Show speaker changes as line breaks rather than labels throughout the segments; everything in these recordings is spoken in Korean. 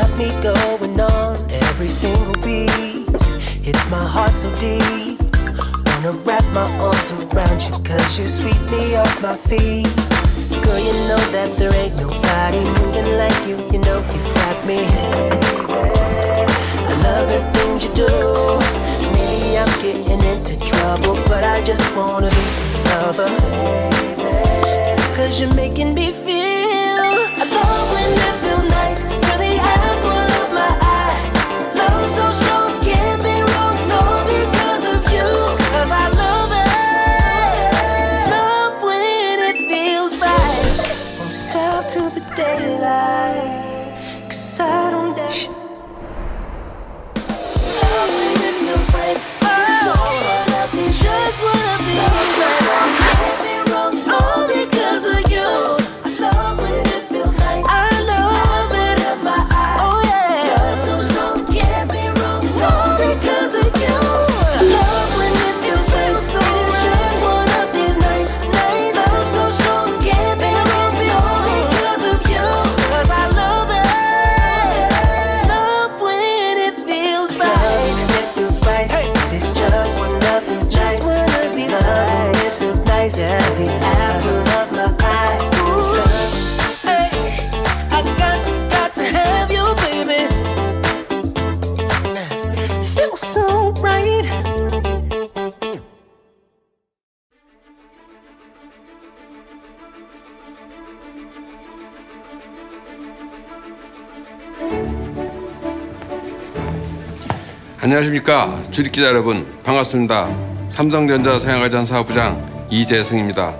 got me going on every single beat. It's my heart so deep. Wanna wrap my arms around you, cause you sweep me off my feet. Girl, you know that there ain't nobody moving like you. You know you've got me. I love the things you do. Maybe I'm getting into trouble, but I just wanna be your lover. Cause you're making me feel. I love when it feels nice. You're the apple of my eye. Love so strong, can't be wrong. No, because of you. Cause I love it. Love when it feels right. Won't stop till the daylight. Cause I don't dare. Love when it feels right. It's just one of these. Can't be wrong. All because of you. I love when it feels nice. I love it in my eyes. Oh yeah. Love so strong, can't be wrong. All because of you. I love when it feels right. So it's just one of these nights. Love so strong, can't be wrong. All because of you. Cause I love it. Love when it feels right. Love when it feels right. Hey. It's just one of these nights. Just one of these nights. It feels nice. Yeah, the apple of my eye. Hey, I got to have you, baby. Feels so right.
안녕하십니까 주식기자 여러분, 반갑습니다. 삼성전자 생활가전 사업부장 이재승입니다.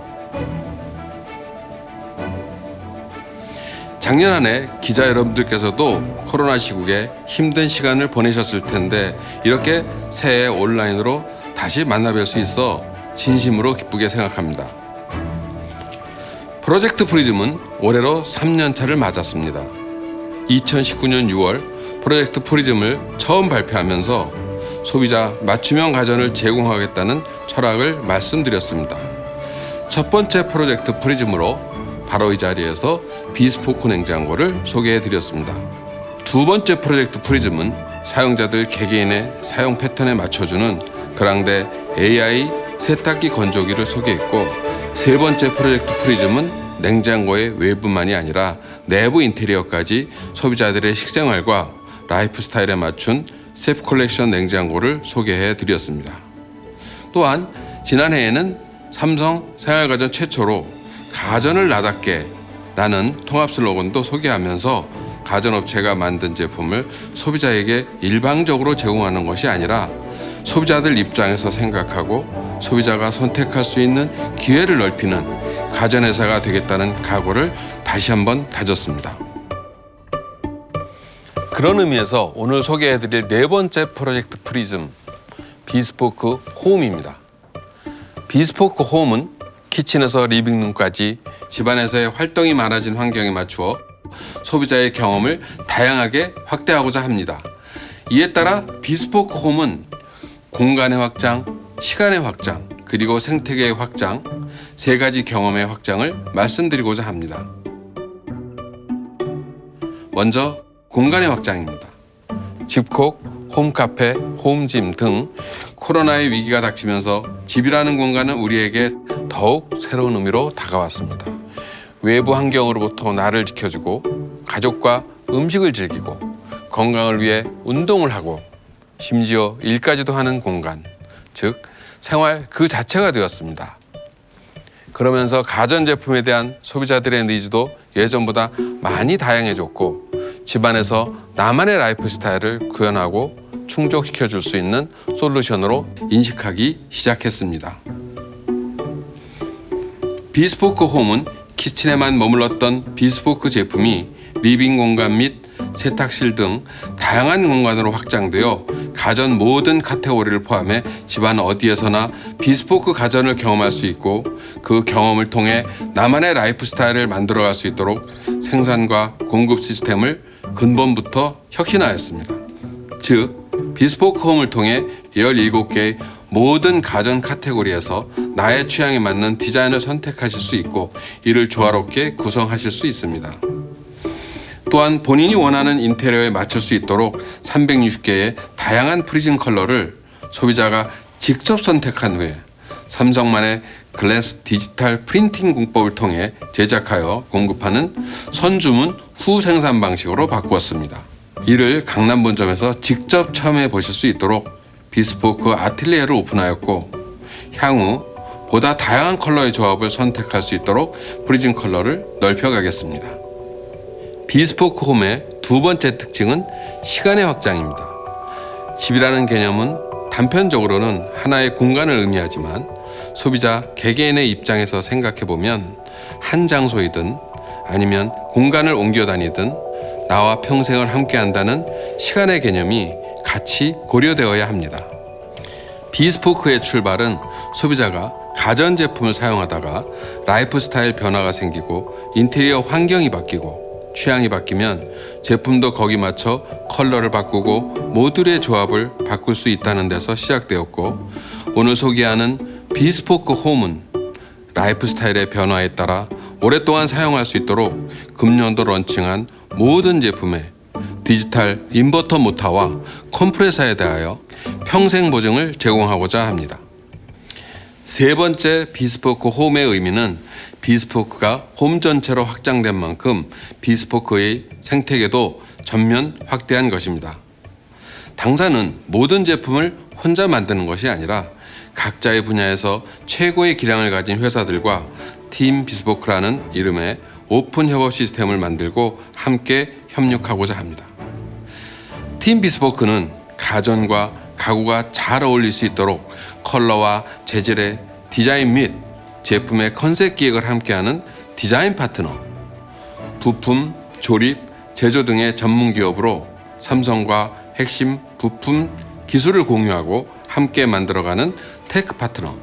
작년 한 해 기자 여러분들께서도 코로나 시국에 힘든 시간을 보내셨을 텐데 이렇게 새해 온라인으로 다시 만나뵐 수 있어 진심으로 기쁘게 생각합니다. 프로젝트 프리즘은 올해로 3년차를 맞았습니다. 2019년 6월 프로젝트 프리즘을 처음 발표하면서 소비자 맞춤형 가전을 제공하겠다는 철학을 말씀드렸습니다. 첫 번째 프로젝트 프리즘으로 바로 이 자리에서 비스포크 냉장고를 소개해드렸습니다. 두 번째 프로젝트 프리즘은 사용자들 개개인의 사용 패턴에 맞춰주는 그랑데 AI 세탁기 건조기를 소개했고, 세 번째 프로젝트 프리즘은 냉장고의 외부만이 아니라 내부 인테리어까지 소비자들의 식생활과 라이프 스타일에 맞춘 셀프 컬렉션 냉장고를 소개해 드렸습니다. 또한 지난해에는 삼성 생활가전 최초로 가전을 나답게 라는 통합 슬로건도 소개하면서 가전업체가 만든 제품을 소비자에게 일방적으로 제공하는 것이 아니라 소비자들 입장에서 생각하고 소비자가 선택할 수 있는 기회를 넓히는 가전회사가 되겠다는 각오를 다시 한번 다졌습니다. 그런 의미에서 오늘 소개해드릴 네 번째 프로젝트 프리즘, 비스포크 홈입니다. 비스포크 홈은 키친에서 리빙룸까지 집안에서의 활동이 많아진 환경에 맞추어 소비자의 경험을 다양하게 확대하고자 합니다. 이에 따라 비스포크 홈은 공간의 확장, 시간의 확장, 그리고 생태계의 확장, 세 가지 경험의 확장을 말씀드리고자 합니다. 먼저 공간의 확장입니다. 집콕, 홈카페, 홈짐 등 코로나의 위기가 닥치면서 집이라는 공간은 우리에게 더욱 새로운 의미로 다가왔습니다. 외부 환경으로부터 나를 지켜주고 가족과 음식을 즐기고 건강을 위해 운동을 하고 심지어 일까지도 하는 공간, 즉 생활 그 자체가 되었습니다. 그러면서 가전제품에 대한 소비자들의 니즈도 예전보다 많이 다양해졌고 집안에서 나만의 라이프 스타일을 구현하고 충족시켜 줄 수 있는 솔루션으로 인식하기 시작했습니다. 비스포크 홈은 키친에만 머물렀던 비스포크 제품이 리빙 공간 및 세탁실 등 다양한 공간으로 확장되어 가전 모든 카테고리를 포함해 집안 어디에서나 비스포크 가전을 경험할 수 있고 그 경험을 통해 나만의 라이프 스타일을 만들어갈 수 있도록 생산과 공급 시스템을 근본부터 혁신하였습니다. 즉, 비스포크 홈을 통해 17개의 모든 가전 카테고리에서 나의 취향에 맞는 디자인을 선택하실 수 있고 이를 조화롭게 구성하실 수 있습니다. 또한 본인이 원하는 인테리어에 맞출 수 있도록 360개의 다양한 프리즘 컬러를 소비자가 직접 선택한 후에 삼성만의 글래스 디지털 프린팅 공법을 통해 제작하여 공급하는 선주문 후 생산 방식으로 바꾸었습니다. 이를 강남 본점에서 직접 체험해 보실 수 있도록 비스포크 아틀리에를 오픈하였고, 향후 보다 다양한 컬러의 조합을 선택할 수 있도록 프리즘 컬러를 넓혀가겠습니다. 비스포크 홈의 두 번째 특징은 시간의 확장입니다. 집이라는 개념은 단편적으로는 하나의 공간을 의미하지만 소비자 개개인의 입장에서 생각해보면 한 장소이든 아니면 공간을 옮겨 다니든 나와 평생을 함께 한다는 시간의 개념이 같이 고려되어야 합니다. 비스포크의 출발은 소비자가 가전제품을 사용하다가 라이프 스타일 변화가 생기고 인테리어 환경이 바뀌고 취향이 바뀌면 제품도 거기 맞춰 컬러를 바꾸고 모듈의 조합을 바꿀 수 있다는 데서 시작되었고, 오늘 소개하는 비스포크 홈은 라이프 스타일의 변화에 따라 오랫동안 사용할 수 있도록 금년도 런칭한 모든 제품에 디지털 인버터 모터와 컴프레서에 대하여 평생 보증을 제공하고자 합니다. 세 번째 비스포크 홈의 의미는 비스포크가 홈 전체로 확장된 만큼 비스포크의 생태계도 전면 확대한 것입니다. 당사는 모든 제품을 혼자 만드는 것이 아니라 각자의 분야에서 최고의 기량을 가진 회사들과 팀 비스포크라는 이름의 오픈 협업 시스템을 만들고 함께 협력하고자 합니다. 팀 비스포크는 가전과 가구가 잘 어울릴 수 있도록 컬러와 재질의 디자인 및 제품의 컨셉 기획을 함께하는 디자인 파트너, 부품, 조립, 제조 등의 전문 기업으로 삼성과 핵심 부품 기술을 공유하고 함께 만들어가는 테크 파트너,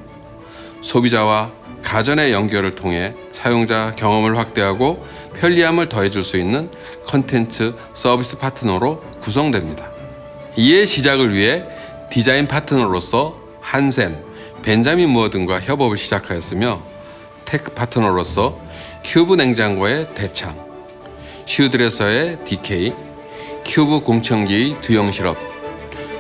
소비자와 가전의 연결을 통해 사용자 경험을 확대하고 편리함을 더해줄 수 있는 컨텐츠 서비스 파트너로 구성됩니다. 이의 시작을 위해 디자인 파트너로서 한샘, 벤자민 무어 등과 협업을 시작하였으며, 테크 파트너로서 큐브 냉장고의 대창, 슈드레서의 DK, 큐브 공청기의 두영 실업,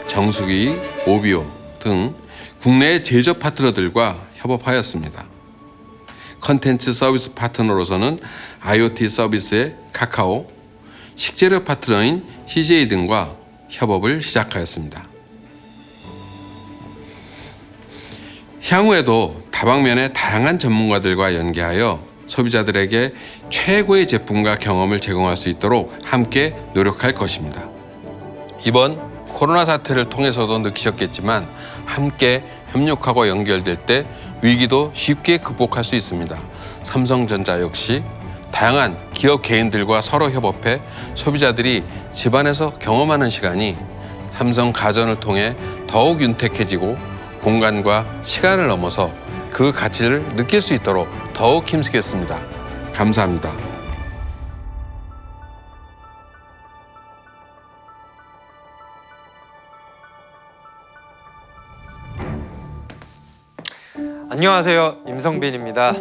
정수기 오비오 등 국내의 제조 파트너들과 협업하였습니다. 컨텐츠 서비스 파트너로서는 IoT 서비스의 카카오, 식재료 파트너인 CJ 등과 협업을 시작하였습니다. 향후에도 다방면의 다양한 전문가들과 연계하여 소비자들에게 최고의 제품과 경험을 제공할 수 있도록 함께 노력할 것입니다. 이번 코로나 사태를 통해서도 느끼셨겠지만 함께 협력하고 연결될 때 위기도 쉽게 극복할 수 있습니다. 삼성전자 역시 다양한 기업 개인들과 서로 협업해 소비자들이 집안에서 경험하는 시간이 삼성 가전을 통해 더욱 윤택해지고 공간과 시간을 넘어서 그 가치를 느낄 수 있도록 더욱 힘쓰겠습니다. 감사합니다.
안녕하세요, 임성빈입니다.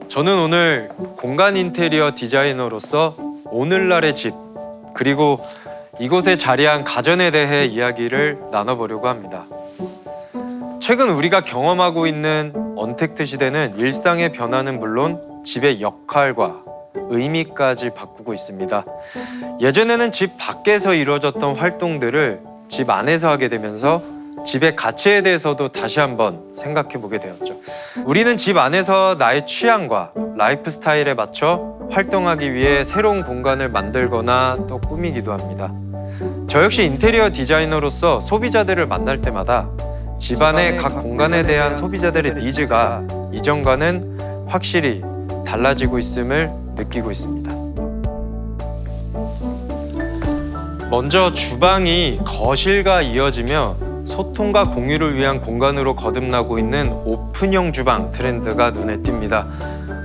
저는 오늘 공간 인테리어 디자이너로서 오늘날의 집, 그리고 이곳에 자리한 가전에 대해 이야기를 나눠보려고 합니다. 최근 우리가 경험하고 있는 언택트 시대는 일상의 변화는 물론 집의 역할과 의미까지 바꾸고 있습니다. 예전에는 집 밖에서 이루어졌던 활동들을 집 안에서 하게 되면서 집의 가치에 대해서도 다시 한번 생각해 보게 되었죠. 우리는 집 안에서 나의 취향과 라이프 스타일에 맞춰 활동하기 위해 새로운 공간을 만들거나 또 꾸미기도 합니다. 저 역시 인테리어 디자이너로서 소비자들을 만날 때마다 집안의 각 공간에 대한 소비자들의 니즈가 이전과는 확실히 달라지고 있음을 느끼고 있습니다. 먼저 주방이 거실과 이어지며 소통과 공유를 위한 공간으로 거듭나고 있는 오픈형 주방 트렌드가 눈에 띕니다.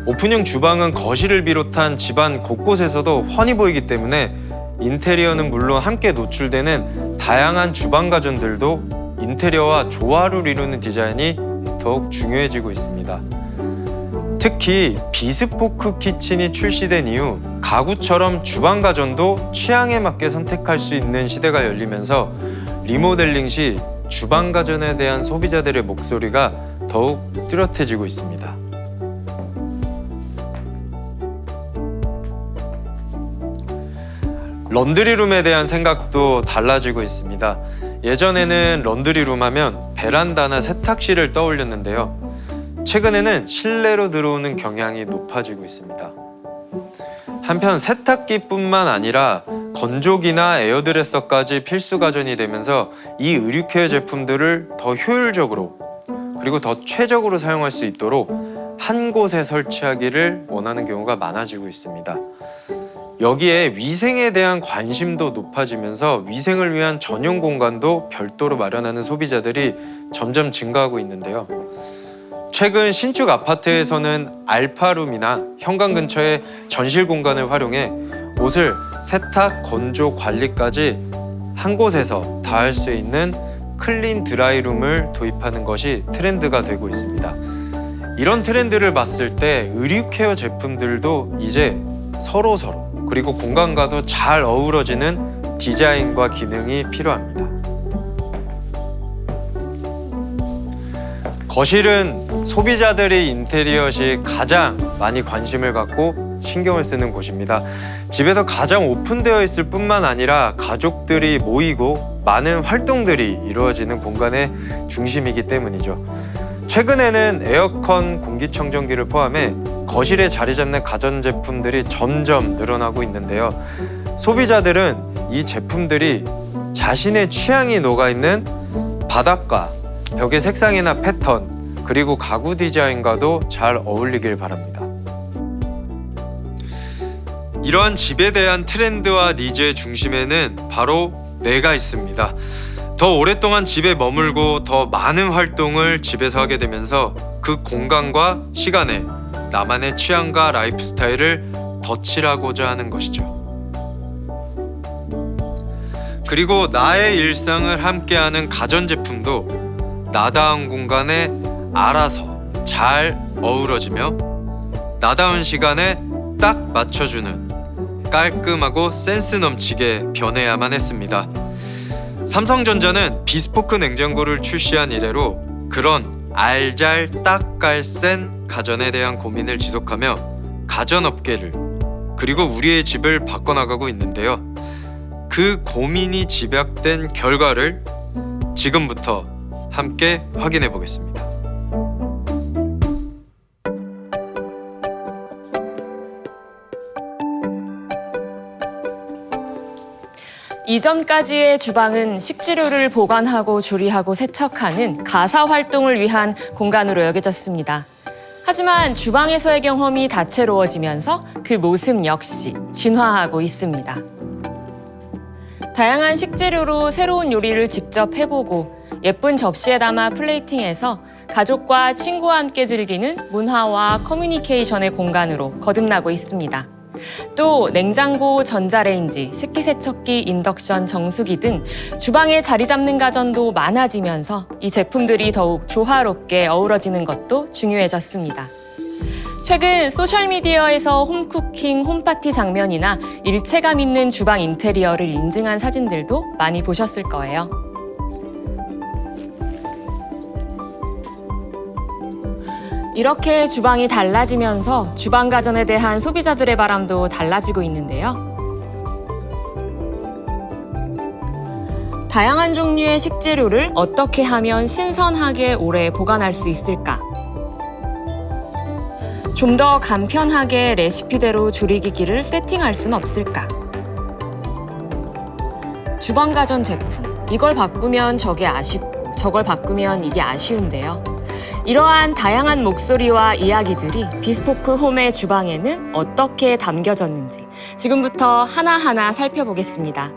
오픈형 주방은 거실을 비롯한 집안 곳곳에서도 훤히 보이기 때문에 인테리어는 물론 함께 노출되는 다양한 주방 가전들도 인테리어와 조화를 이루는 디자인이 더욱 중요해지고 있습니다. 특히 비스포크 키친이 출시된 이후 가구처럼 주방 가전도 취향에 맞게 선택할 수 있는 시대가 열리면서 리모델링 시 주방 가전에 대한 소비자들의 목소리가 더욱 뚜렷해지고 있습니다. 런드리룸에 대한 생각도 달라지고 있습니다. 예전에는 런드리룸 하면 베란다나 세탁실을 떠올렸는데요. 최근에는 실내로 들어오는 경향이 높아지고 있습니다. 한편 세탁기뿐만 아니라 건조기나 에어드레서까지 필수 가전이 되면서 이 의류 케어 제품들을 더 효율적으로 그리고 더 최적으로 사용할 수 있도록 한 곳에 설치하기를 원하는 경우가 많아지고 있습니다. 여기에 위생에 대한 관심도 높아지면서 위생을 위한 전용 공간도 별도로 마련하는 소비자들이 점점 증가하고 있는데요. 최근 신축 아파트에서는 알파룸이나 현관 근처의 전실 공간을 활용해 옷을 세탁, 건조, 관리까지 한 곳에서 다 할 수 있는 클린 드라이룸을 도입하는 것이 트렌드가 되고 있습니다. 이런 트렌드를 봤을 때 의류 케어 제품들도 이제 서로 그리고 공간과도 잘 어우러지는 디자인과 기능이 필요합니다. 거실은 소비자들의 인테리어 시 가장 많이 관심을 갖고 신경을 쓰는 곳입니다. 집에서 가장 오픈되어 있을 뿐만 아니라 가족들이 모이고 많은 활동들이 이루어지는 공간의 중심이기 때문이죠. 최근에는 에어컨, 공기청정기를 포함해 거실에 자리 잡는 가전제품들이 점점 늘어나고 있는데요. 소비자들은 이 제품들이 자신의 취향이 녹아있는 바닥과 벽의 색상이나 패턴, 그리고 가구 디자인과도 잘 어울리길 바랍니다. 이러한 집에 대한 트렌드와 니즈의 중심에는 바로 내가 있습니다. 더 오랫동안 집에 머물고 더 많은 활동을 집에서 하게 되면서 그 공간과 시간에 나만의 취향과 라이프 스타일을 덧칠하고자 하는 것이죠. 그리고 나의 일상을 함께하는 가전제품도 나다운 공간에 알아서 잘 어우러지며 나다운 시간에 딱 맞춰주는 깔끔하고 센스 넘치게 변해야만 했습니다. 삼성전자는 비스포크 냉장고를 출시한 이래로 그런 알잘 딱깔센 가전에 대한 고민을 지속하며 가전업계를 그리고 우리의 집을 바꿔나가고 있는데요. 그 고민이 집약된 결과를 지금부터 함께 확인해 보겠습니다.
이전까지의 주방은 식재료를 보관하고 조리하고 세척하는 가사 활동을 위한 공간으로 여겨졌습니다. 하지만 주방에서의 경험이 다채로워지면서 그 모습 역시 진화하고 있습니다. 다양한 식재료로 새로운 요리를 직접 해보고 예쁜 접시에 담아 플레이팅해서 가족과 친구와 함께 즐기는 문화와 커뮤니케이션의 공간으로 거듭나고 있습니다. 또 냉장고, 전자레인지, 식기세척기, 인덕션, 정수기 등 주방에 자리 잡는 가전도 많아지면서 이 제품들이 더욱 조화롭게 어우러지는 것도 중요해졌습니다. 최근 소셜미디어에서 홈쿠킹, 홈파티 장면이나 일체감 있는 주방 인테리어를 인증한 사진들도 많이 보셨을 거예요. 이렇게 주방이 달라지면서 주방 가전에 대한 소비자들의 바람도 달라지고 있는데요. 다양한 종류의 식재료를 어떻게 하면 신선하게 오래 보관할 수 있을까? 좀 더 간편하게 레시피대로 조리기기를 세팅할 순 없을까? 주방 가전 제품, 이걸 바꾸면 저게 아쉽고 저걸 바꾸면 이게 아쉬운데요. 이러한 다양한 목소리와 이야기들이 비스포크 홈의 주방에는 어떻게 담겨졌는지 지금부터 하나하나 살펴보겠습니다.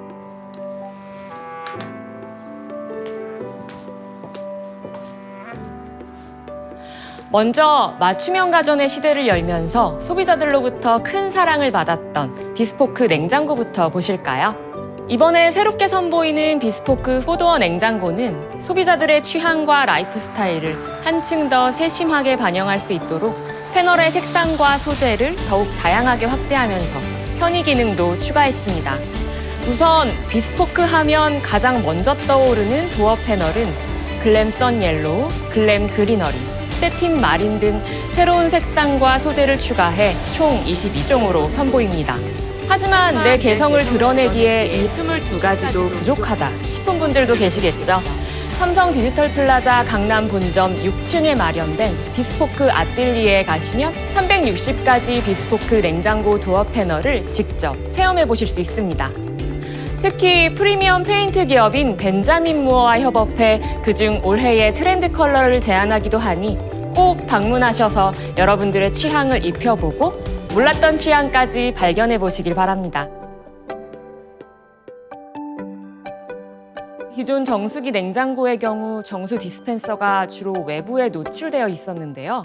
먼저 맞춤형 가전의 시대를 열면서 소비자들로부터 큰 사랑을 받았던 비스포크 냉장고부터 보실까요? 이번에 새롭게 선보이는 비스포크 4도어 냉장고는 소비자들의 취향과 라이프 스타일을 한층 더 세심하게 반영할 수 있도록 패널의 색상과 소재를 더욱 다양하게 확대하면서 편의 기능도 추가했습니다. 우선 비스포크 하면 가장 먼저 떠오르는 도어 패널은 글램 선 옐로우, 글램 그리너리, 세틴 마린 등 새로운 색상과 소재를 추가해 총 22종으로 선보입니다. 하지만 내 개성을 드러내기에 이 22가지도 부족하다 싶은 분들도 계시겠죠. 삼성 디지털 플라자 강남 본점 6층에 마련된 비스포크 아뜰리에에 가시면 360가지 비스포크 냉장고 도어 패널을 직접 체험해 보실 수 있습니다. 특히 프리미엄 페인트 기업인 벤자민 무어와 협업해 그중 올해의 트렌드 컬러를 제안하기도 하니 꼭 방문하셔서 여러분들의 취향을 입혀보고 몰랐던 취향까지 발견해 보시길 바랍니다. 기존 정수기 냉장고의 경우 정수 디스펜서가 주로 외부에 노출되어 있었는데요.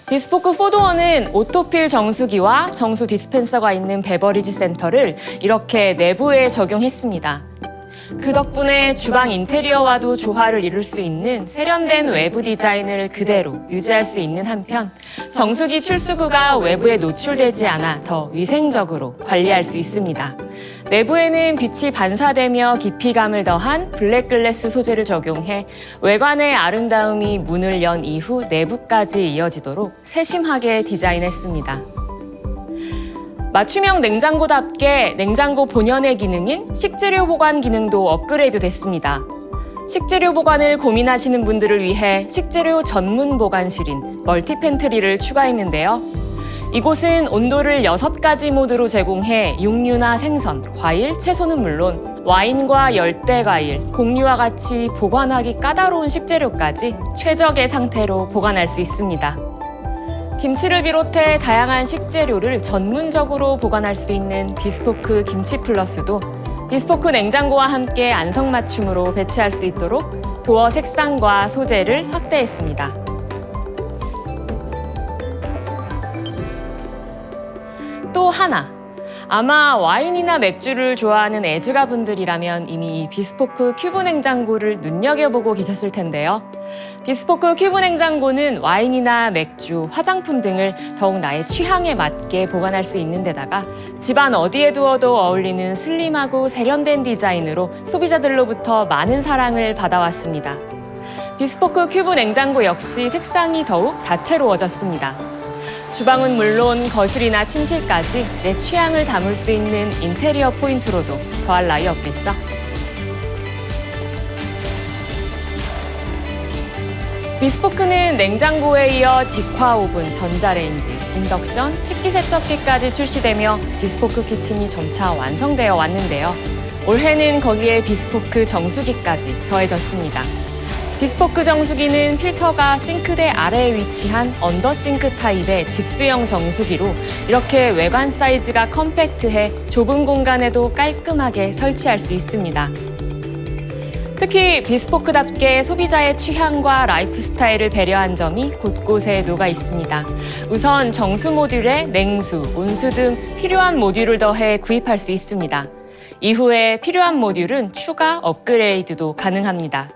비스포크 4도어는 오토필 정수기와 정수 디스펜서가 있는 베버리지 센터를 이렇게 내부에 적용했습니다. 그 덕분에 주방 인테리어와도 조화를 이룰 수 있는 세련된 외부 디자인을 그대로 유지할 수 있는 한편 정수기 출수구가 외부에 노출되지 않아 더 위생적으로 관리할 수 있습니다. 내부에는 빛이 반사되며 깊이감을 더한 블랙글래스 소재를 적용해 외관의 아름다움이 문을 연 이후 내부까지 이어지도록 세심하게 디자인했습니다. 맞춤형 냉장고답게 냉장고 본연의 기능인 식재료 보관 기능도 업그레이드 됐습니다. 식재료 보관을 고민하시는 분들을 위해 식재료 전문 보관실인 멀티팬트리를 추가했는데요. 이곳은 온도를 6가지 모드로 제공해 육류나 생선, 과일, 채소는 물론 와인과 열대 과일, 곡류와 같이 보관하기 까다로운 식재료까지 최적의 상태로 보관할 수 있습니다. 김치를 비롯해 다양한 식재료를 전문적으로 보관할 수 있는 비스포크 김치 플러스도 비스포크 냉장고와 함께 안성맞춤으로 배치할 수 있도록 도어 색상과 소재를 확대했습니다. 또 하나, 아마 와인이나 맥주를 좋아하는 애주가분들이라면 이미 이 비스포크 큐브 냉장고를 눈여겨보고 계셨을 텐데요. 비스포크 큐브 냉장고는 와인이나 맥주, 화장품 등을 더욱 나의 취향에 맞게 보관할 수 있는 데다가 집안 어디에 두어도 어울리는 슬림하고 세련된 디자인으로 소비자들로부터 많은 사랑을 받아왔습니다. 비스포크 큐브 냉장고 역시 색상이 더욱 다채로워졌습니다. 주방은 물론 거실이나 침실까지 내 취향을 담을 수 있는 인테리어 포인트로도 더할 나위 없겠죠? 비스포크는 냉장고에 이어 직화 오븐, 전자레인지, 인덕션, 식기세척기까지 출시되며 비스포크 키친이 점차 완성되어 왔는데요. 올해는 거기에 비스포크 정수기까지 더해졌습니다. 비스포크 정수기는 필터가 싱크대 아래에 위치한 언더싱크 타입의 직수형 정수기로 이렇게 외관 사이즈가 컴팩트해 좁은 공간에도 깔끔하게 설치할 수 있습니다. 특히 비스포크답게 소비자의 취향과 라이프 스타일을 배려한 점이 곳곳에 녹아 있습니다. 우선 정수 모듈에 냉수, 온수 등 필요한 모듈을 더해 구입할 수 있습니다. 이후에 필요한 모듈은 추가 업그레이드도 가능합니다.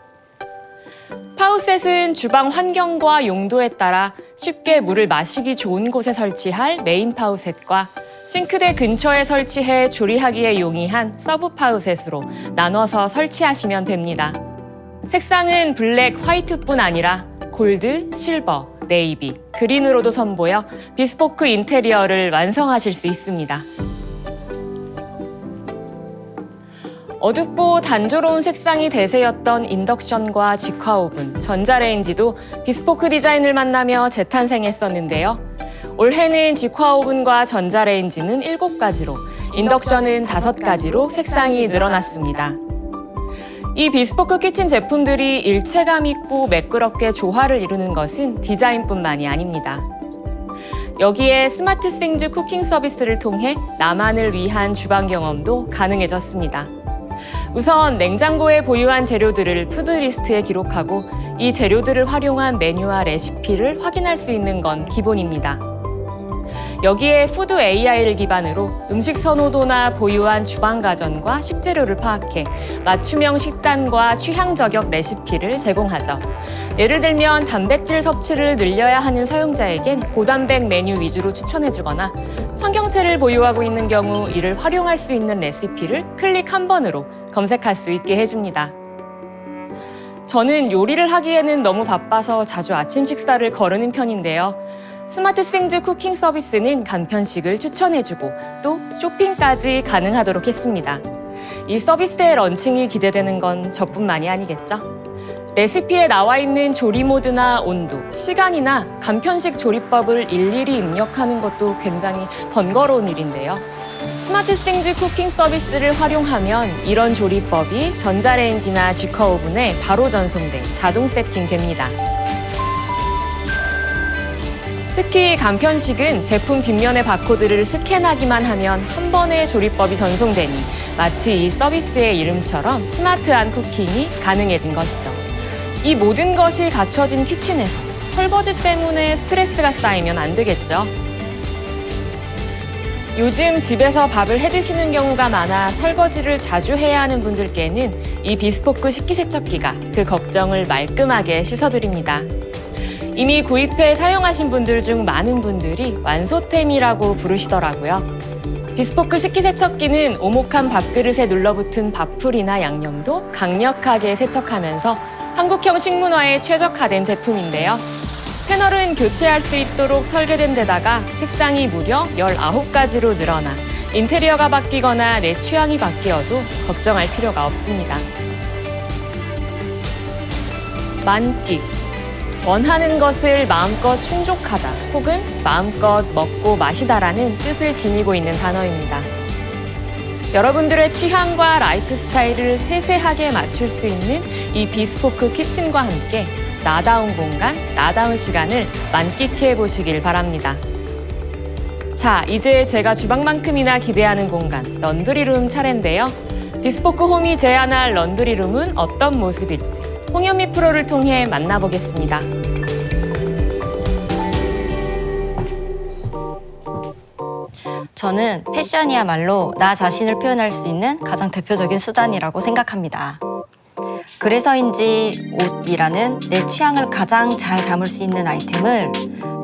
파우셋은 주방 환경과 용도에 따라 쉽게 물을 마시기 좋은 곳에 설치할 메인 파우셋과 싱크대 근처에 설치해 조리하기에 용이한 서브 파우셋으로 나눠서 설치하시면 됩니다. 색상은 블랙, 화이트뿐 아니라 골드, 실버, 네이비, 그린으로도 선보여 비스포크 인테리어를 완성하실 수 있습니다. 어둡고 단조로운 색상이 대세였던 인덕션과 직화 오븐, 전자레인지도 비스포크 디자인을 만나며 재탄생했었는데요. 올해는 직화 오븐과 전자레인지는 7가지로, 인덕션은 5가지로 색상이 늘어났습니다. 이 비스포크 키친 제품들이 일체감 있고 매끄럽게 조화를 이루는 것은 디자인뿐만이 아닙니다. 여기에 스마트 싱즈 쿠킹 서비스를 통해 나만을 위한 주방 경험도 가능해졌습니다. 우선 냉장고에 보유한 재료들을 푸드리스트에 기록하고 이 재료들을 활용한 메뉴와 레시피를 확인할 수 있는 건 기본입니다. 여기에 푸드 AI를 기반으로 음식 선호도나 보유한 주방 가전과 식재료를 파악해 맞춤형 식단과 취향 저격 레시피를 제공하죠. 예를 들면 단백질 섭취를 늘려야 하는 사용자에겐 고단백 메뉴 위주로 추천해주거나 청경채를 보유하고 있는 경우 이를 활용할 수 있는 레시피를 클릭 한 번으로 검색할 수 있게 해줍니다. 저는 요리를 하기에는 너무 바빠서 자주 아침 식사를 거르는 편인데요. 스마트싱즈 쿠킹 서비스는 간편식을 추천해주고 또 쇼핑까지 가능하도록 했습니다. 이 서비스의 런칭이 기대되는 건 저뿐만이 아니겠죠? 레시피에 나와 있는 조리 모드나 온도, 시간이나 간편식 조리법을 일일이 입력하는 것도 굉장히 번거로운 일인데요. 스마트싱즈 쿠킹 서비스를 활용하면 이런 조리법이 전자레인지나 G커 오븐에 바로 전송돼 자동 세팅됩니다. 특히 간편식은 제품 뒷면의 바코드를 스캔하기만 하면 한 번에 조리법이 전송되니 마치 이 서비스의 이름처럼 스마트한 쿠킹이 가능해진 것이죠. 이 모든 것이 갖춰진 키친에서 설거지 때문에 스트레스가 쌓이면 안 되겠죠. 요즘 집에서 밥을 해드시는 경우가 많아 설거지를 자주 해야 하는 분들께는 이 비스포크 식기세척기가 그 걱정을 말끔하게 씻어드립니다. 이미 구입해 사용하신 분들 중 많은 분들이 완소템이라고 부르시더라고요. 비스포크 식기세척기는 오목한 밥그릇에 눌러붙은 밥풀이나 양념도 강력하게 세척하면서 한국형 식문화에 최적화된 제품인데요. 패널은 교체할 수 있도록 설계된 데다가 색상이 무려 19가지로 늘어나 인테리어가 바뀌거나 내 취향이 바뀌어도 걱정할 필요가 없습니다. 만끽. 원하는 것을 마음껏 충족하다 혹은 마음껏 먹고 마시다라는 뜻을 지니고 있는 단어입니다. 여러분들의 취향과 라이프 스타일을 세세하게 맞출 수 있는 이 비스포크 키친과 함께 나다운 공간, 나다운 시간을 만끽해 보시길 바랍니다. 자, 이제 제가 주방만큼이나 기대하는 공간, 런드리룸 차례인데요. 비스포크 홈이 제안할 런드리룸은 어떤 모습일지 홍현미 프로를 통해 만나보겠습니다.
저는 패션이야말로 나 자신을 표현할 수 있는 가장 대표적인 수단이라고 생각합니다. 그래서인지 옷이라는 내 취향을 가장 잘 담을 수 있는 아이템을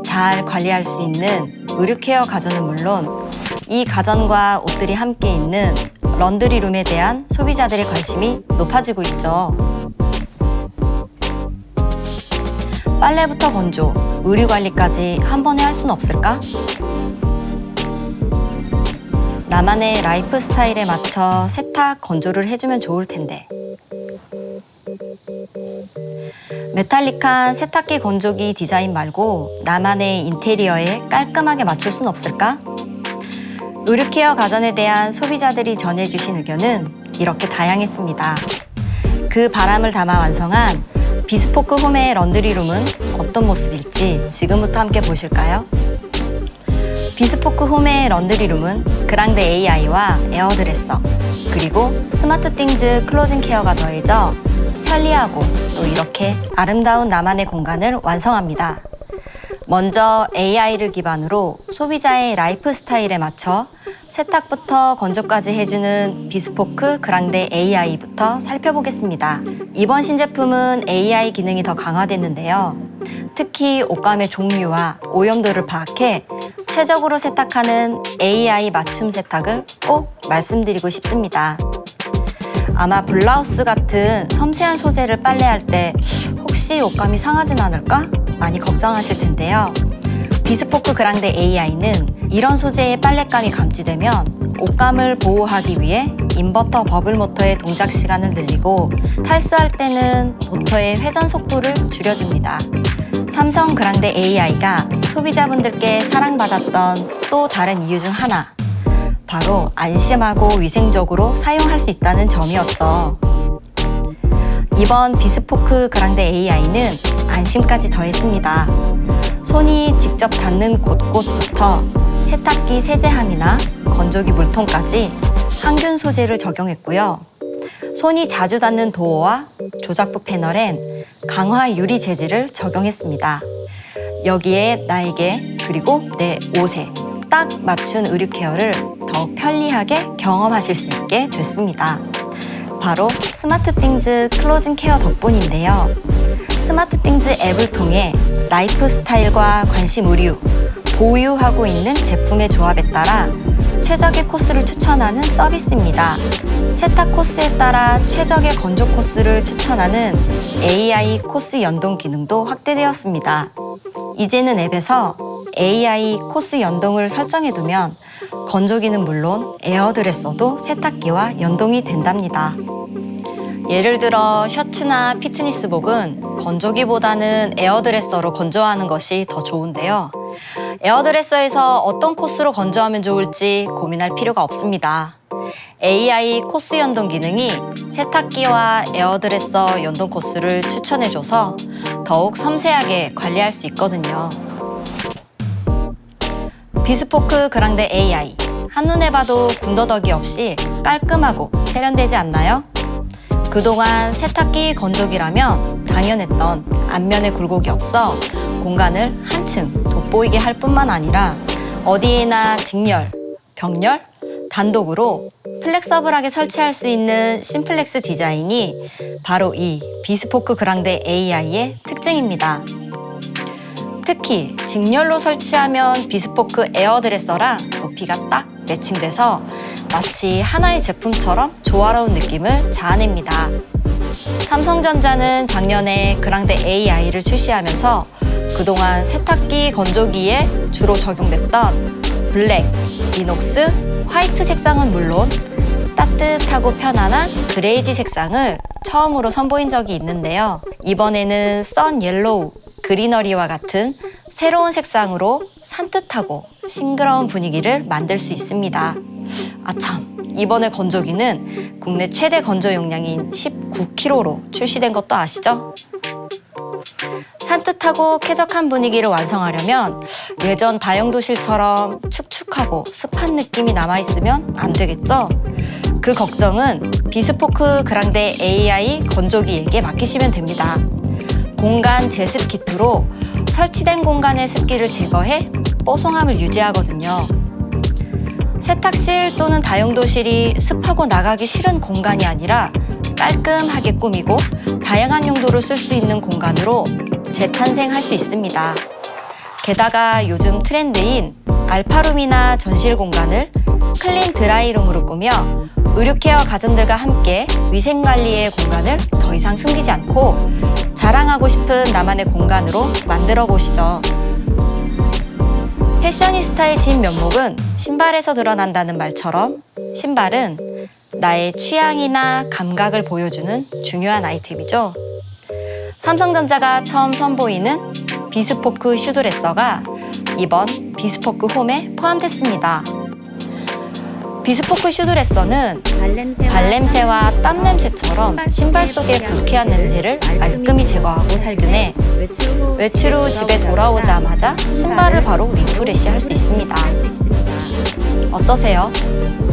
잘 관리할 수 있는 의류 케어 가전은 물론 이 가전과 옷들이 함께 있는 런드리룸에 대한 소비자들의 관심이 높아지고 있죠. 빨래부터 건조, 의류 관리까지 한 번에 할 수는 없을까? 나만의 라이프 스타일에 맞춰 세탁, 건조를 해주면 좋을 텐데. 메탈릭한 세탁기 건조기 디자인 말고 나만의 인테리어에 깔끔하게 맞출 순 없을까? 의류 케어 가전에 대한 소비자들이 전해주신 의견은 이렇게 다양했습니다. 그 바람을 담아 완성한 비스포크 홈의 런드리룸은 어떤 모습일지 지금부터 함께 보실까요? 비스포크 홈의 런드리룸은 그랑데 AI와 에어드레서 그리고 스마트띵즈 클로징 케어가 더해져 편리하고 또 이렇게 아름다운 나만의 공간을 완성합니다. 먼저 AI를 기반으로 소비자의 라이프 스타일에 맞춰 세탁부터 건조까지 해주는 비스포크 그랑데 AI부터 살펴보겠습니다. 이번 신제품은 AI 기능이 더 강화됐는데요. 특히 옷감의 종류와 오염도를 파악해 최적으로 세탁하는 AI 맞춤 세탁을 꼭 말씀드리고 싶습니다. 아마 블라우스 같은 섬세한 소재를 빨래할 때 혹시 옷감이 상하진 않을까? 많이 걱정하실 텐데요. 비스포크 그랑데 AI는 이런 소재의 빨랫감이 감지되면 옷감을 보호하기 위해 인버터 버블 모터의 동작 시간을 늘리고 탈수할 때는 모터의 회전 속도를 줄여줍니다. 삼성 그랑데 AI가 소비자분들께 사랑받았던 또 다른 이유 중 하나, 바로 안심하고 위생적으로 사용할 수 있다는 점이었죠. 이번 비스포크 그랑데 AI는 안심까지 더했습니다. 손이 직접 닿는 곳곳부터 세탁기 세제함이나 건조기 물통까지 항균 소재를 적용했고요. 손이 자주 닿는 도어와 조작부 패널엔 강화 유리 재질을 적용했습니다. 여기에 나에게 그리고 내 옷에 딱 맞춘 의류 케어를 더욱 편리하게 경험하실 수 있게 됐습니다. 바로 스마트띵즈 클로징 케어 덕분인데요. 스마트띵즈 앱을 통해 라이프 스타일과 관심 의류, 보유하고 있는 제품의 조합에 따라 최적의 코스를 추천하는 서비스입니다. 세탁 코스에 따라 최적의 건조 코스를 추천하는 AI 코스 연동 기능도 확대되었습니다. 이제는 앱에서 AI 코스 연동을 설정해두면 건조기는 물론 에어드레서도 세탁기와 연동이 된답니다. 예를 들어 셔츠나 피트니스복은 건조기보다는 에어드레서로 건조하는 것이 더 좋은데요. 에어드레서에서 어떤 코스로 건조하면 좋을지 고민할 필요가 없습니다. AI 코스 연동 기능이 세탁기와 에어드레서 연동 코스를 추천해줘서 더욱 섬세하게 관리할 수 있거든요. 비스포크 그랑데 AI. 한눈에 봐도 군더더기 없이 깔끔하고 세련되지 않나요? 그동안 세탁기 건조기라면 당연했던 앞면에 굴곡이 없어 공간을 한층 돋보이게 할 뿐만 아니라 어디에나 직렬, 병렬, 단독으로 플렉서블하게 설치할 수 있는 심플렉스 디자인이 바로 이 비스포크 그랑데 AI의 특징입니다. 특히 직렬로 설치하면 비스포크 에어드레서랑 높이가 딱 매칭돼서 마치 하나의 제품처럼 조화로운 느낌을 자아냅니다. 삼성전자는 작년에 그랑데 AI를 출시하면서 그동안 세탁기 건조기에 주로 적용됐던 블랙, 이녹스, 화이트 색상은 물론 따뜻하고 편안한 그레이지 색상을 처음으로 선보인 적이 있는데요. 이번에는 선 옐로우, 그리너리와 같은 새로운 색상으로 산뜻하고 싱그러운 분위기를 만들 수 있습니다. 아참, 이번에 건조기는 국내 최대 건조 용량인 19kg로 출시된 것도 아시죠? 산뜻하고 쾌적한 분위기를 완성하려면 예전 다용도실처럼 축축하고 습한 느낌이 남아있으면 안 되겠죠? 그 걱정은 비스포크 그랑데 AI 건조기에게 맡기시면 됩니다. 공간 제습 키트로 설치된 공간의 습기를 제거해 뽀송함을 유지하거든요. 세탁실 또는 다용도실이 습하고 나가기 싫은 공간이 아니라 깔끔하게 꾸미고 다양한 용도로 쓸 수 있는 공간으로 재탄생할 수 있습니다. 게다가 요즘 트렌드인 알파룸이나 전실 공간을 클린 드라이룸으로 꾸며 의류 케어 가전들과 함께 위생관리의 공간을 더 이상 숨기지 않고 자랑하고 싶은 나만의 공간으로 만들어 보시죠. 패셔니스타의 진 면목은 신발에서 드러난다는 말처럼 신발은 나의 취향이나 감각을 보여주는 중요한 아이템이죠. 삼성전자가 처음 선보이는 비스포크 슈드레서가 이번 비스포크 홈에 포함됐습니다. 비스포크 슈드레서는 발냄새와 땀냄새처럼 신발 속의 불쾌한 냄새를 말끔히 제거하고 살균해 외출 후 집에 돌아오자마자 신발을 바로 리프레시 할 수 있습니다. 어떠세요?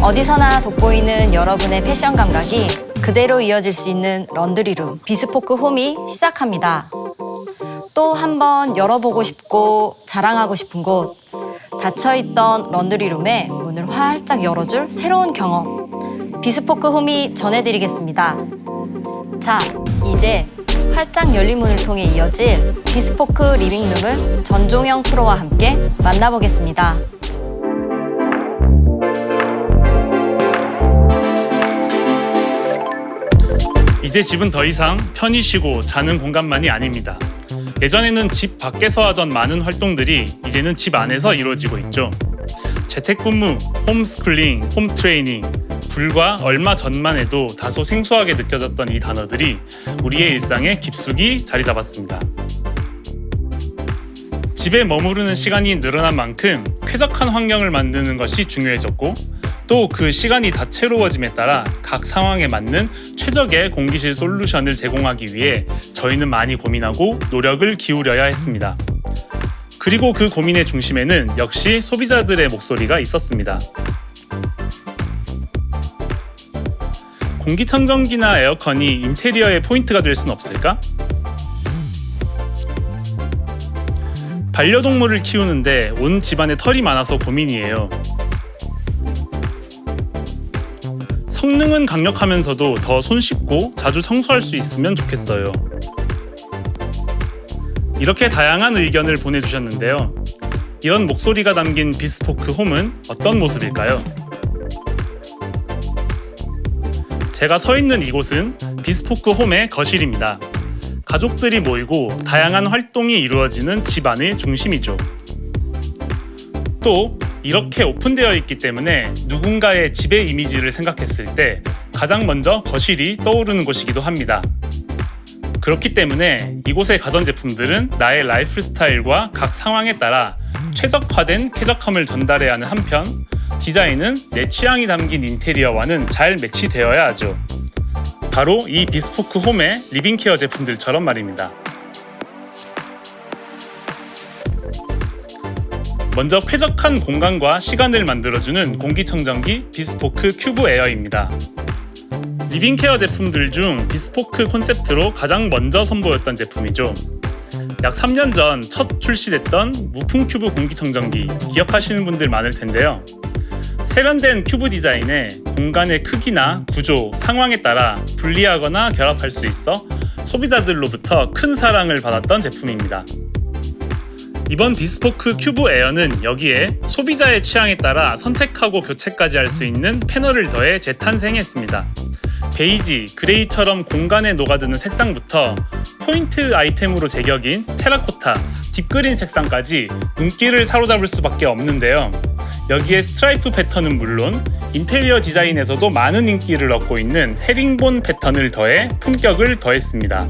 어디서나 돋보이는 여러분의 패션 감각이 그대로 이어질 수 있는 런드리룸 비스포크 홈이 시작합니다. 또 한 번 열어보고 싶고 자랑하고 싶은 곳, 닫혀있던 런드리룸에 문을 활짝 열어줄 새로운 경험, 비스포크 홈이 전해드리겠습니다. 자, 이제 활짝 열린 문을 통해 이어질 비스포크 리빙룸을 전종영 프로와 함께 만나보겠습니다.
이제 집은 더 이상 편히 쉬고 자는 공간만이 아닙니다. 예전에는 집 밖에서 하던 많은 활동들이 이제는 집 안에서 이루어지고 있죠. 재택근무, 홈스쿨링, 홈트레이닝, 불과 얼마 전만 해도 다소 생소하게 느껴졌던 이 단어들이 우리의 일상에 깊숙이 자리 잡았습니다. 집에 머무르는 시간이 늘어난 만큼 쾌적한 환경을 만드는 것이 중요해졌고 또 그 시간이 다채로워짐에 따라 각 상황에 맞는 최적의 공기실 솔루션을 제공하기 위해 저희는 많이 고민하고 노력을 기울여야 했습니다. 그리고 그 고민의 중심에는 역시 소비자들의 목소리가 있었습니다. 공기청정기나 에어컨이 인테리어의 포인트가 될 순 없을까? 반려동물을 키우는데 온 집안에 털이 많아서 고민이에요. 성능은 강력하면서도 더 손쉽고 자주 청소할 수 있으면 좋겠어요. 이렇게 다양한 의견을 보내주셨는데요. 이런 목소리가 담긴 비스포크 홈은 어떤 모습일까요? 제가 서 있는 이곳은 비스포크 홈의 거실입니다. 가족들이 모이고 다양한 활동이 이루어지는 집안의 중심이죠. 또 이렇게 오픈되어 있기 때문에 누군가의 집의 이미지를 생각했을 때 가장 먼저 거실이 떠오르는 곳이기도 합니다. 그렇기 때문에 이곳의 가전제품들은 나의 라이프 스타일과 각 상황에 따라 최적화된 쾌적함을 전달해야 하는 한편 디자인은 내 취향이 담긴 인테리어와는 잘 매치되어야 하죠. 바로 이 비스포크 홈의 리빙케어 제품들처럼 말입니다. 먼저 쾌적한 공간과 시간을 만들어주는 공기청정기 비스포크 큐브 에어입니다. 리빙케어 제품들 중 비스포크 콘셉트로 가장 먼저 선보였던 제품이죠. 약 3년 전 첫 출시됐던 무풍 큐브 공기청정기 기억하시는 분들 많을 텐데요. 세련된 큐브 디자인에 공간의 크기나 구조, 상황에 따라 분리하거나 결합할 수 있어 소비자들로부터 큰 사랑을 받았던 제품입니다. 이번 비스포크 큐브 에어는 여기에 소비자의 취향에 따라 선택하고 교체까지 할 수 있는 패널을 더해 재탄생했습니다. 베이지, 그레이처럼 공간에 녹아드는 색상부터 포인트 아이템으로 제격인 테라코타, 딥그린 색상까지 눈길을 사로잡을 수밖에 없는데요. 여기에 스트라이프 패턴은 물론 인테리어 디자인에서도 많은 인기를 얻고 있는 헤링본 패턴을 더해 품격을 더했습니다.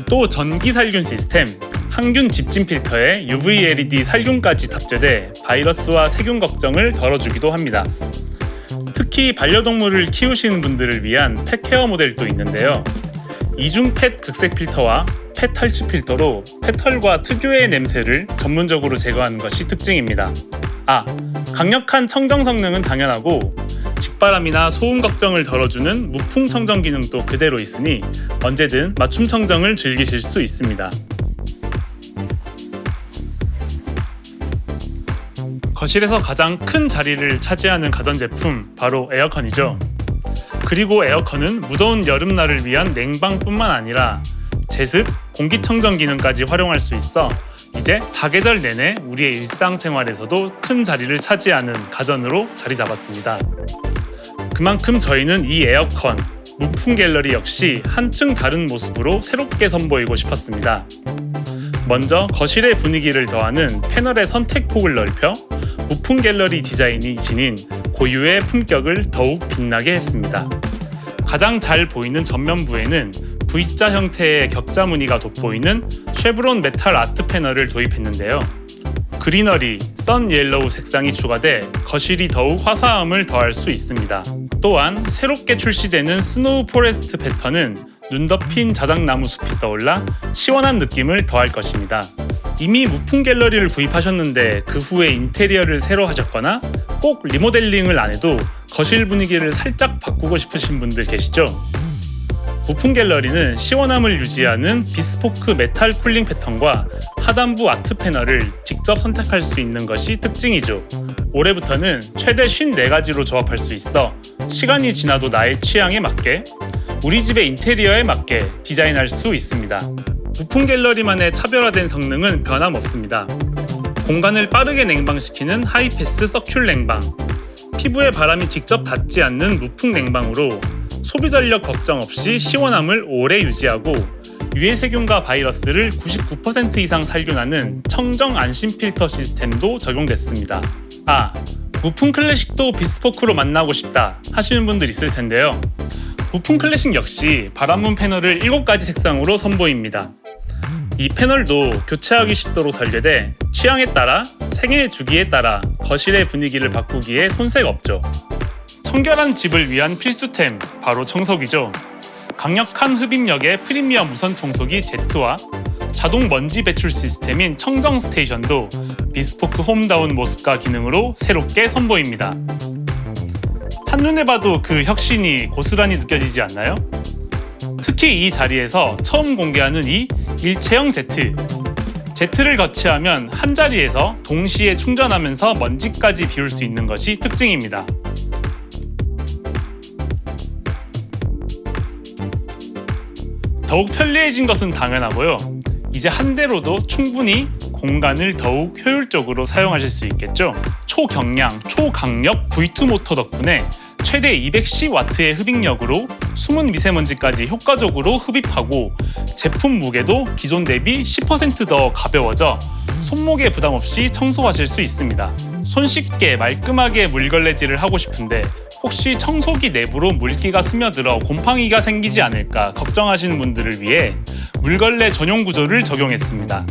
또 전기 살균 시스템, 항균 집진 필터에 UV LED 살균까지 탑재돼 바이러스와 세균 걱정을 덜어주기도 합니다. 특히 반려동물을 키우시는 분들을 위한 펫 케어 모델도 있는데요. 이중 펫 극색 필터와 펫 탈취 필터로 펫털과 특유의 냄새를 전문적으로 제거하는 것이 특징입니다. 강력한 청정 성능은 당연하고 직바람이나 소음 걱정을 덜어주는 무풍 청정 기능도 그대로 있으니 언제든 맞춤 청정을 즐기실 수 있습니다. 거실에서 가장 큰 자리를 차지하는 가전제품 바로 에어컨이죠. 그리고 에어컨은 무더운 여름날을 위한 냉방뿐만 아니라 제습, 공기청정 기능까지 활용할 수 있어 이제 사계절 내내 우리의 일상생활에서도 큰 자리를 차지하는 가전으로 자리 잡았습니다. 그만큼 저희는 이 에어컨, 무풍 갤러리 역시 한층 다른 모습으로 새롭게 선보이고 싶었습니다. 먼저 거실의 분위기를 더하는 패널의 선택폭을 넓혀 무풍 갤러리 디자인이 지닌 고유의 품격을 더욱 빛나게 했습니다. 가장 잘 보이는 전면부에는 V자 형태의 격자 무늬가 돋보이는 쉐브론 메탈 아트 패널을 도입했는데요. 그리너리, 선 옐로우 색상이 추가돼 거실이 더욱 화사함을 더할 수 있습니다. 또한 새롭게 출시되는 스노우 포레스트 패턴은 눈 덮인 자작나무 숲이 떠올라 시원한 느낌을 더할 것입니다. 이미 무풍 갤러리를 구입하셨는데 그 후에 인테리어를 새로 하셨거나 꼭 리모델링을 안 해도 거실 분위기를 살짝 바꾸고 싶으신 분들 계시죠? 무풍 갤러리는 시원함을 유지하는 비스포크 메탈 쿨링 패턴과 하단부 아트 패널을 직접 선택할 수 있는 것이 특징이죠. 올해부터는 최대 54가지로 조합할 수 있어 시간이 지나도 나의 취향에 맞게 우리 집의 인테리어에 맞게 디자인할 수 있습니다. 무풍 갤러리만의 차별화된 성능은 변함없습니다. 공간을 빠르게 냉방시키는 하이패스 서큘 냉방, 피부에 바람이 직접 닿지 않는 무풍 냉방으로 소비 전력 걱정 없이 시원함을 오래 유지하고 유해 세균과 바이러스를 99% 이상 살균하는 청정 안심 필터 시스템도 적용됐습니다. 무풍 클래식도 비스포크로 만나고 싶다 하시는 분들 있을 텐데요. 무풍 클래식 역시 바람문 패널을 7가지 색상으로 선보입니다. 이 패널도 교체하기 쉽도록 설계돼 취향에 따라 생애 주기에 따라 거실의 분위기를 바꾸기에 손색 없죠. 청결한 집을 위한 필수템 바로 청소기죠. 강력한 흡입력의 프리미엄 무선 청소기 Z와 자동 먼지 배출 시스템인 청정 스테이션도 비스포크 홈다운 모습과 기능으로 새롭게 선보입니다. 한눈에 봐도 그 혁신이 고스란히 느껴지지 않나요? 특히 이 자리에서 처음 공개하는 이 일체형 Z Z를 거치하면 한 자리에서 동시에 충전하면서 먼지까지 비울 수 있는 것이 특징입니다. 더욱 편리해진 것은 당연하고요. 이제 한 대로도 충분히 공간을 더욱 효율적으로 사용하실 수 있겠죠. 초경량, 초강력 V2 모터 덕분에 최대 210W의 흡입력으로 숨은 미세먼지까지 효과적으로 흡입하고 제품 무게도 기존 대비 10% 더 가벼워져 손목에 부담 없이 청소하실 수 있습니다. 손쉽게 말끔하게 물걸레질을 하고 싶은데 혹시 청소기 내부로 물기가 스며들어 곰팡이가 생기지 않을까 걱정하시는 분들을 위해 물걸레 전용 구조를 적용했습니다.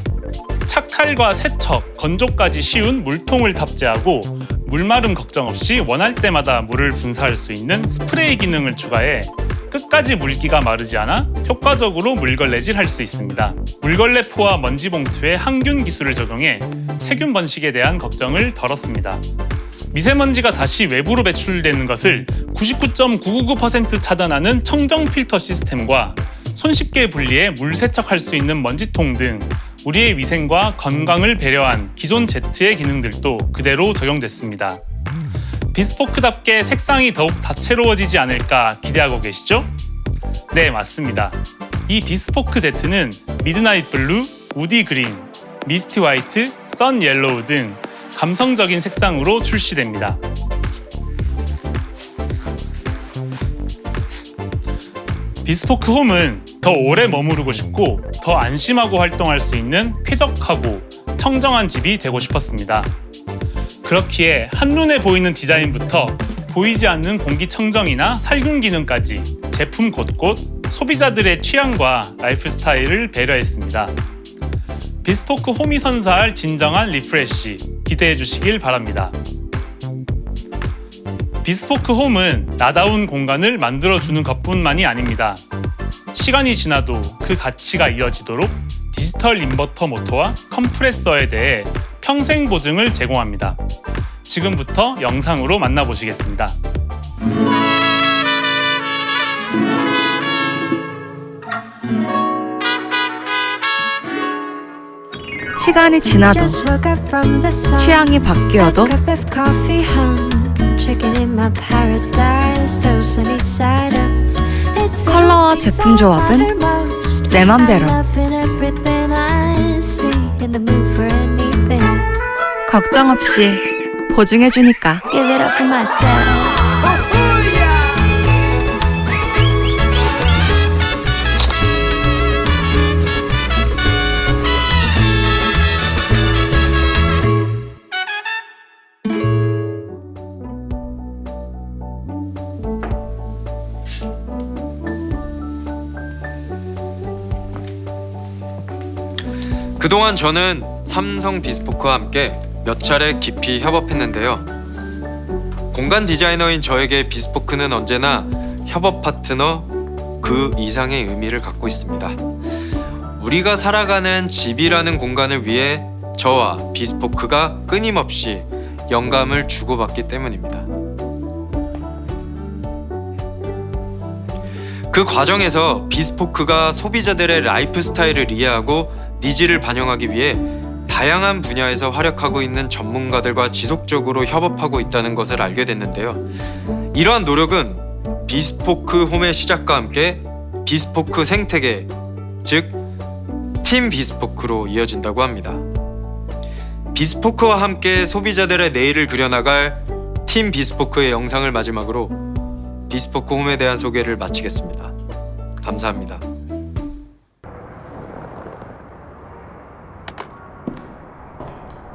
착탈과 세척, 건조까지 쉬운 물통을 탑재하고 물마름 걱정 없이 원할 때마다 물을 분사할 수 있는 스프레이 기능을 추가해 끝까지 물기가 마르지 않아 효과적으로 물걸레질 할 수 있습니다. 물걸레포와 먼지 봉투에 항균 기술을 적용해 세균 번식에 대한 걱정을 덜었습니다. 미세먼지가 다시 외부로 배출되는 것을 99.999% 차단하는 청정 필터 시스템과 손쉽게 분리해 물 세척할 수 있는 먼지통 등 우리의 위생과 건강을 배려한 기존 Z의 기능들도 그대로 적용됐습니다. 비스포크답게 색상이 더욱 다채로워지지 않을까 기대하고 계시죠? 네, 맞습니다. 이 비스포크 Z는 미드나잇 블루, 우디 그린, 미스티 화이트, 선 옐로우 등 감성적인 색상으로 출시됩니다. 비스포크 홈은 더 오래 머무르고 싶고 더 안심하고 활동할 수 있는 쾌적하고 청정한 집이 되고 싶었습니다. 그렇기에 한눈에 보이는 디자인부터 보이지 않는 공기청정이나 살균 기능까지 제품 곳곳 소비자들의 취향과 라이프 스타일을 배려했습니다. 비스포크 홈이 선사할 진정한 리프레쉬 기대해 주시길 바랍니다. 비스포크 홈은 나다운 공간을 만들어주는 것뿐만이 아닙니다. 시간이 지나도 그 가치가 이어지도록 디지털 인버터 모터와 컴프레서에 대해 평생 보증을 제공합니다. 지금부터 영상으로 만나보시겠습니다.
시간이 지나도 취향이 바뀌어도 컬러와 제품 조합은 내 맘대로 걱정 없이 보증해주니까
그동안 저는 삼성 비스포크와 함께 몇 차례 깊이 협업했는데요. 공간 디자이너인 저에게 비스포크는 언제나 협업 파트너 그 이상의 의미를 갖고 있습니다. 우리가 살아가는 집이라는 공간을 위해 저와 비스포크가 끊임없이 영감을 주고받기 때문입니다. 그 과정에서 비스포크가 소비자들의 라이프 스타일을 이해하고 니즈를 반영하기 위해 다양한 분야에서 활약하고 있는 전문가들과 지속적으로 협업하고 있다는 것을 알게 됐는데요. 이러한 노력은 비스포크 홈의 시작과 함께 비스포크 생태계, 즉 팀 비스포크로 이어진다고 합니다. 비스포크와 함께 소비자들의 내일을 그려나갈 팀 비스포크의 영상을 마지막으로 비스포크 홈에 대한 소개를 마치겠습니다. 감사합니다.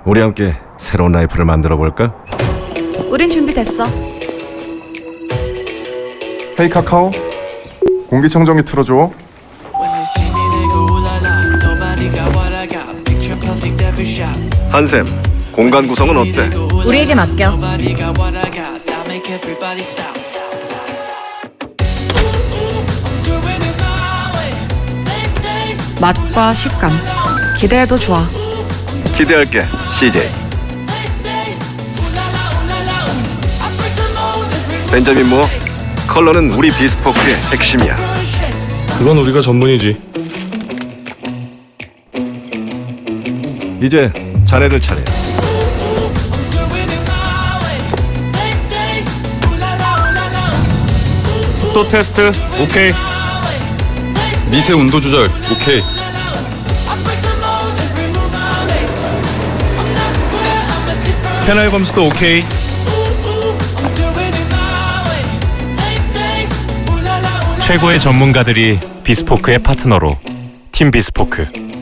우리 함께 새로운 라이프를 만들어 볼까?
우린 준비됐어.
헤이 카카오, 공기청정기 틀어줘.
한샘, 공간 구성은 어때?
우리에게 맡겨. 맛과 식감 기대해도 좋아.
기대할게, CJ. 벤자민 무어, 컬러는 우리 비스포크의 핵심이야.
그건 우리가 전문이지.
이제 자네들 차례야.
습도 테스트 오케이. 미세 온도 조절 오케이. 패널 검수도 오케이.
최고의 전문가들이 비스포크의 파트너로 팀 비스포크.